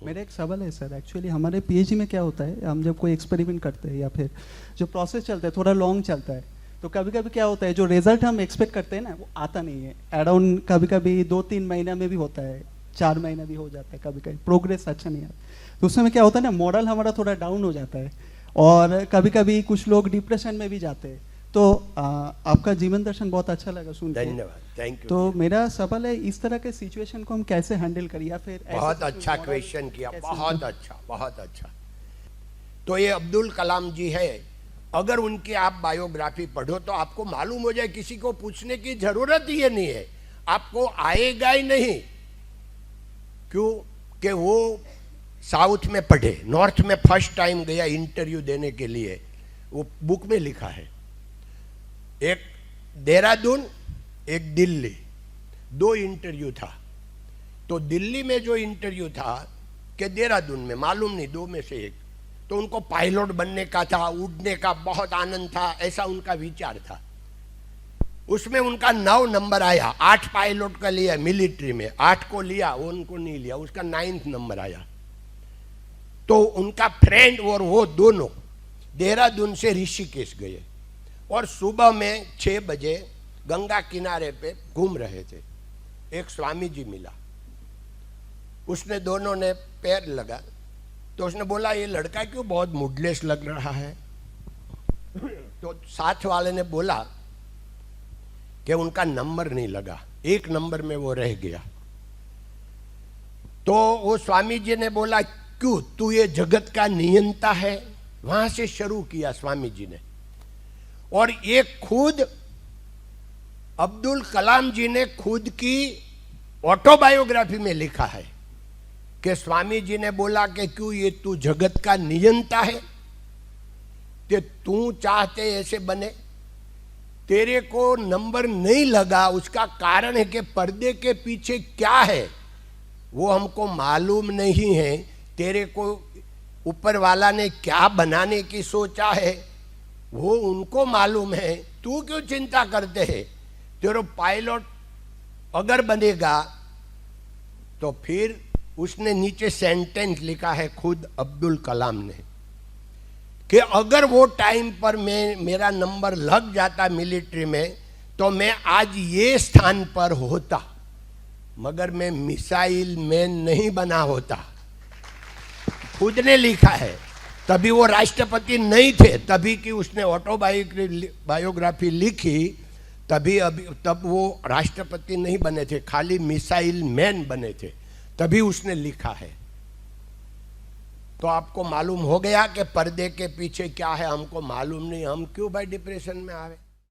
मेरा एक सवाल है सर, एक्चुअली हमारे पीएचडी में क्या होता है, हम जब कोई एक्सपेरिमेंट करते हैं या फिर जो प्रोसेस चलता है थोड़ा लॉन्ग चलता है, तो कभी कभी क्या होता है जो रिजल्ट हम एक्सपेक्ट करते हैं ना वो आता नहीं है। अराउंड कभी कभी 2-3 महीना में भी होता है, 4 महीना भी हो जाता है, कभी कभी प्रोग्रेस अच्छा नहीं आता। तो उस समय क्या होता है ना, मॉडल हमारा थोड़ा डाउन हो जाता है और कभी कभी कुछ लोग डिप्रेशन में भी जाते हैं। तो आपका जीवन दर्शन बहुत अच्छा लगा सुन के, धन्यवाद, थैंक यू। तो मेरा सवाल है इस तरह के सिचुएशन को हम कैसे हैंडल करें, या फिर बहुत अच्छा क्वेश्चन किया, बहुत अच्छा, बहुत अच्छा। तो ये अब्दुल कलाम जी है, अगर उनकी आप बायोग्राफी पढ़ो तो आपको मालूम हो जाए, किसी को पूछने की जरूरत ही नहीं है, आपको आएगा ही नहीं। क्यों कि वो साउथ में पढ़े, नॉर्थ में फर्स्ट टाइम गया इंटरव्यू देने के लिए, वो बुक में लिखा है। एक देहरादून, एक दिल्ली, 2 इंटरव्यू था। तो दिल्ली में जो इंटरव्यू था कि देहरादून में, मालूम नहीं 2 में से एक, तो उनको पायलट बनने का था, उड़ने का बहुत आनंद था, ऐसा उनका विचार था। उसमें उनका 9 नंबर आया, 8 पायलट का लिया मिलिट्री में, 8 को लिया, वो उनको नहीं लिया, उसका 9th नंबर आया। तो उनका फ्रेंड और वो दोनों देहरादून से ऋषिकेश गए और सुबह में 6 बजे गंगा किनारे पे घूम रहे थे। एक स्वामी जी मिला, उसने दोनों ने पैर लगा, तो उसने बोला ये लड़का क्यों बहुत मूडलेस लग रहा है। तो साथ वाले ने बोला कि उनका नंबर नहीं लगा, 1 नंबर में वो रह गया। तो वो स्वामी जी ने बोला क्यों, तू ये जगत का नियंता है। वहां से शुरू किया स्वामी जी ने, और ये खुद अब्दुल कलाम जी ने खुद की ऑटोबायोग्राफी में लिखा है कि स्वामी जी ने बोला कि क्यों ये तू जगत का नियंता है, कि तू चाहते ऐसे बने, तेरे को नंबर नहीं लगा, उसका कारण है कि पर्दे के पीछे क्या है वो हमको मालूम नहीं है। तेरे को ऊपर वाला ने क्या बनाने की सोचा है वो उनको मालूम है, तू क्यों चिंता करते है। तेरा पायलट अगर बनेगा तो फिर उसने नीचे सेंटेंस लिखा है खुद अब्दुल कलाम ने कि अगर वो टाइम पर मेरा नंबर लग जाता मिलिट्री में तो मैं आज ये स्थान पर होता, मगर मैं मिसाइल मैन नहीं बना होता। खुद ने लिखा है। तभी वो राष्ट्रपति नहीं थे, तभी कि उसने ऑटोबायोग्राफी लिखी, तब वो राष्ट्रपति नहीं बने थे, खाली मिसाइल मैन बने थे, तभी उसने लिखा है। तो आपको मालूम हो गया कि पर्दे के पीछे क्या है, हमको मालूम नहीं, हम क्यों भाई डिप्रेशन में आवे।